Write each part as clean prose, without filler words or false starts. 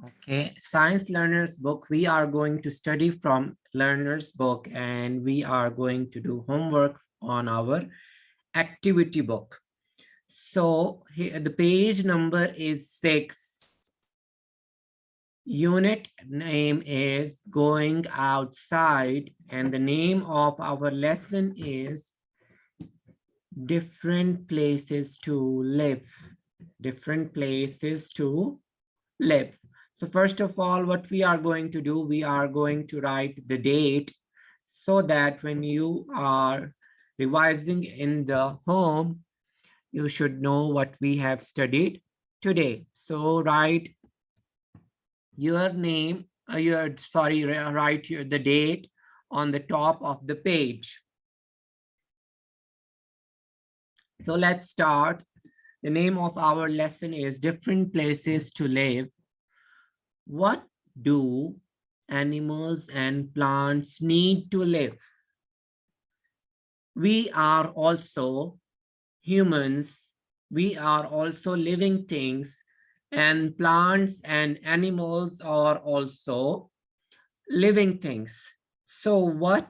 Okay, Science Learner's book. We are going to study from Learner's book and we are going to do homework on our activity book. So here, the page number is 6. Unit name is Going Outside and the name of our lesson is Different Places to Live. Different places to live. So first of all, what we are going to do, we are going to write the date so that when you are revising in the home, you should know what we have studied today. So write your name, write the date on the top of the page. So let's start. The name of our lesson is Different Places to Live. What do animals and plants need to live? We are also humans. We are also living things, and plants and animals are also living things. So what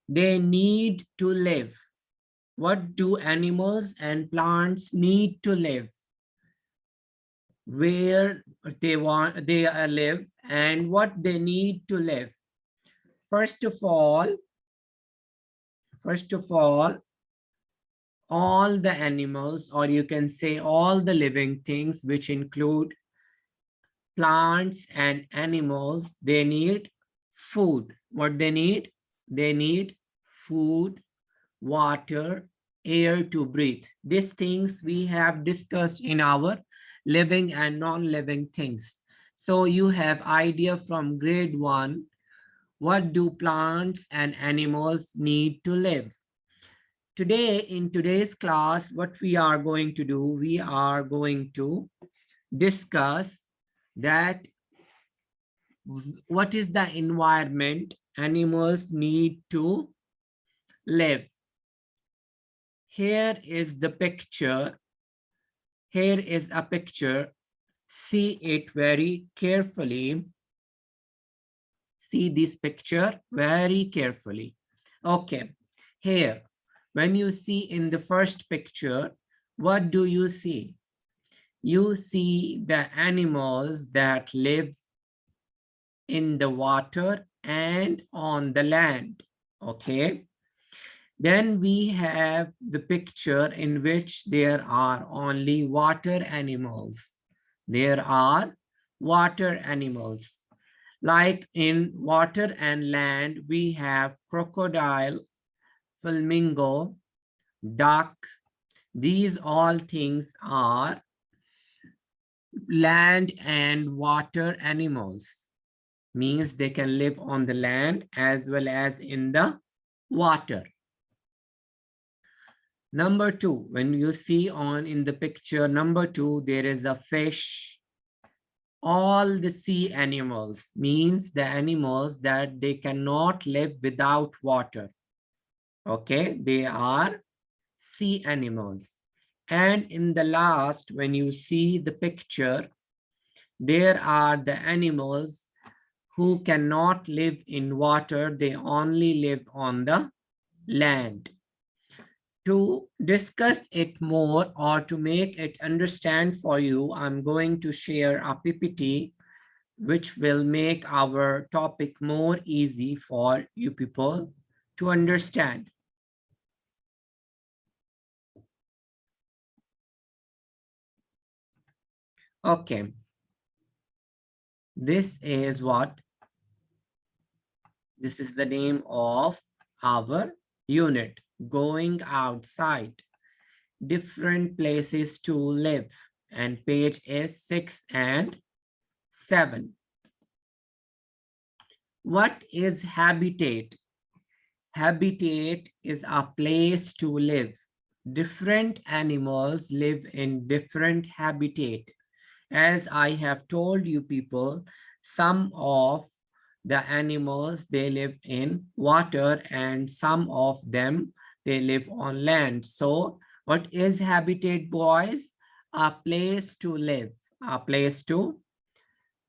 they need to live? What do animals and plants need to live? Where they live and what they need to live. First of all, all the animals, or you can say all the living things, which include plants and animals, they need food. What they need? They need food, water, air to breathe. These things we have discussed in our living and non-living things. So you have idea from grade 1, what do plants and animals need to live? Today, in today's class, what we are going to do, we are going to discuss that what is the environment animals need to live. Here is the picture. Here is a picture. See it very carefully. See this picture very carefully. Okay, here, when you see in the first picture, what do you see? You see the animals that live in the water and on the land. Okay. Then we have the picture in which there are only water animals. There are water animals. Like in water and land, we have crocodile, flamingo, duck. These all things are land and water animals. Means they can live on the land as well as in the water. Number 2, when you see on in the picture number 2, there is a fish. All the sea animals means the animals that they cannot live without water. Okay, they are sea animals. And in the last, when you see the picture, there are the animals who cannot live in water, they only live on the land. To discuss it more or to make it understand for you, I'm going to share a PPT which will make our topic more easy for you people to understand. Okay, this is the name of our unit, Going Outside, Different Places to Live, and page is 6 and 7. What is habitat? Habitat is a place to live. Different animals live in different habitat. As I have told you people, some of the animals, they live in water and some of them, they live on land. So what is habitat, boys? A place to live, a place to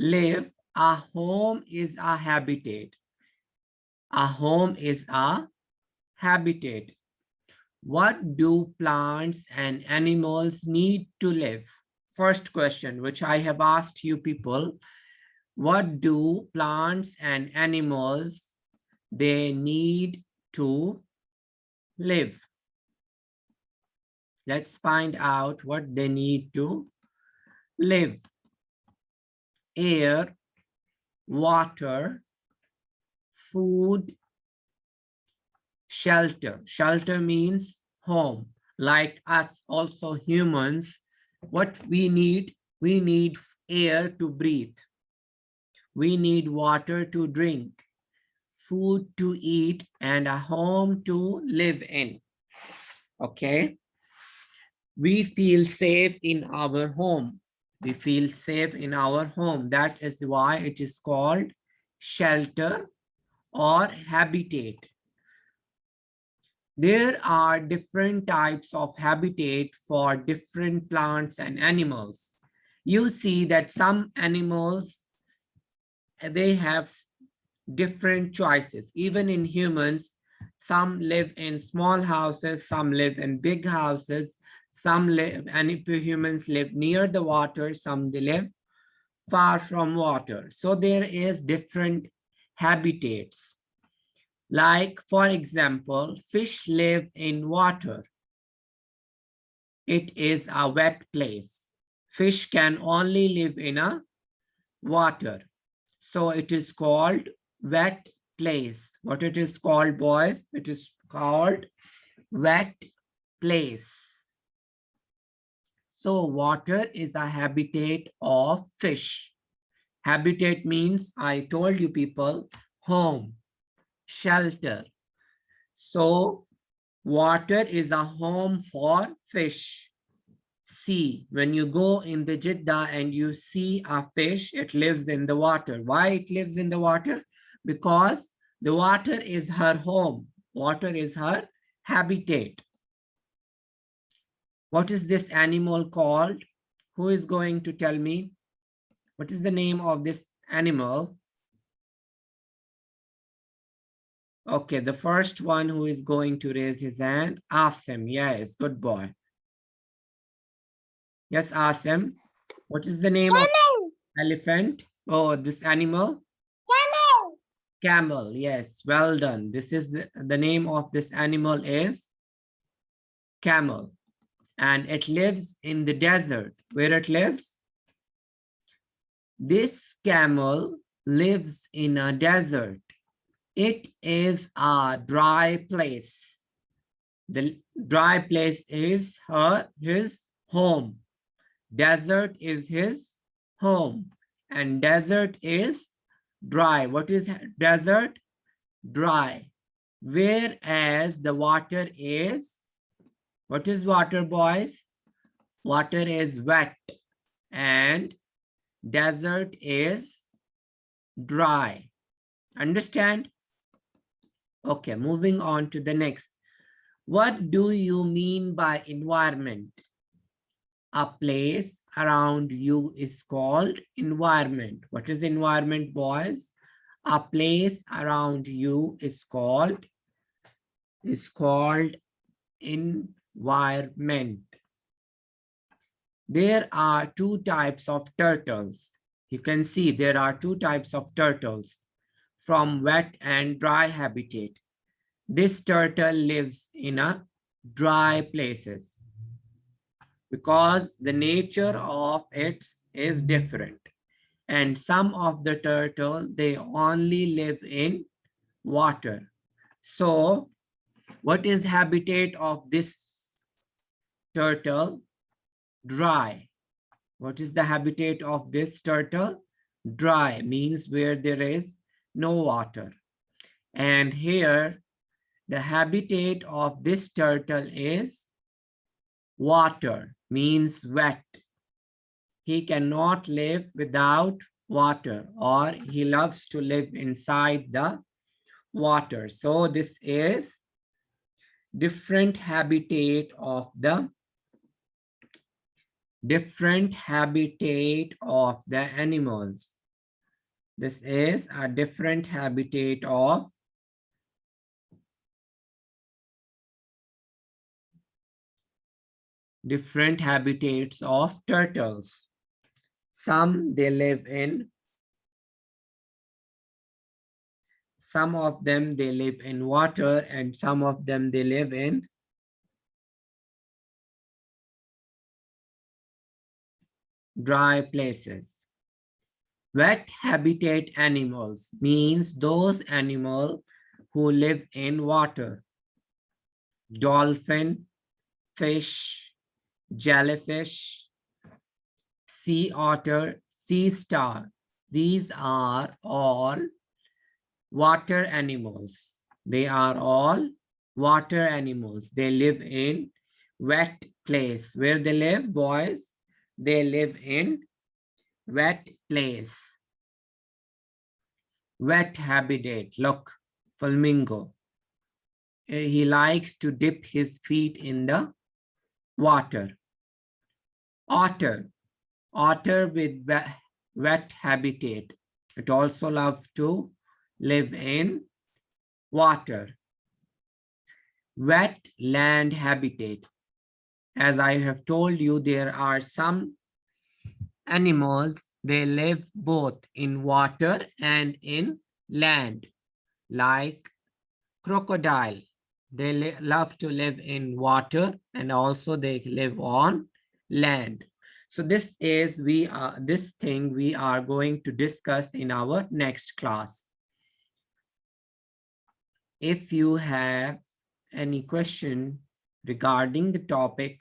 Live. A home is a habitat. A home is a habitat. What do plants and animals need to live? First question, which I have asked you people. What do plants and animals they need to live? Let's find out what they need to live. Air, water, food, shelter. Shelter means home. Like us, also humans, what we need air to breathe. We need water to drink, food to eat, and a home to live in. Okay. We feel safe in our home. We feel safe in our home. That is why it is called shelter or habitat. There are different types of habitat for different plants and animals. You see that some animals, they have different choices. Even in humans, some live in small houses, some live in big houses, some live, and if humans live near the water, some they live far from water. So there is different habitats. Like, for example, fish live in water. It is a wet place. Fish can only live in a water. So it is called wet place. What it is called, boys? It is called wet place. So water is a habitat of fish. Habitat means, I told you people, home, shelter. So water is a home for fish. Sea, when you go in the Jeddah and you see a fish, it lives in the water. Why it lives in the water? Because the water is her home. Water is her habitat. What is this animal called? Who is going to tell me? What is the name of this animal? Okay, the first one who is going to raise his hand, Asim. Yes, good boy. Yes, Asim. What is the name of elephant? Oh, this animal? Camel. Camel, yes, well done. This is the name of this animal is camel. And it lives in the desert. Where it lives? This camel lives in a desert. It is a dry place. The dry place is his home. Desert is his home. And desert is dry. What is desert? Dry. Whereas the water is, what is water, boys? Water is wet and desert is dry. Understand? Okay, moving on to the next. What do you mean by environment? A place around you is called environment. What is environment, boys? A place around you is called environment. There are two types of turtles. You can see there are two types of turtles from wet and dry habitat. This turtle lives in a dry places because the nature of it is different. And some of the turtle, they only live in water. So what is habitat of this turtle? Dry. What is the habitat of this turtle? Dry means where there is no water. And here, the habitat of this turtle is water, means wet. He cannot live without water, or he loves to live inside the water. So this is different habitat of the animals. This is a different habitat of different habitats of turtles. Some they live in, some of them they live in water, and some of them they live in dry places. Wet habitat animals means those animals who live in water. Dolphin, fish, jellyfish, sea otter, sea star. These are all water animals. They are all water animals. They live in wet place. Where they live, boys? They live in wet place. Wet habitat. Look, flamingo. He likes to dip his feet in the water. Otter. Otter with wet habitat. It also loves to live in water. Wet land habitat. As I have told you, there are some animals, they live both in water and in land, like crocodile. They love to live in water and also they live on land. So this thing we are going to discuss in our next class. If you have any question regarding the topic,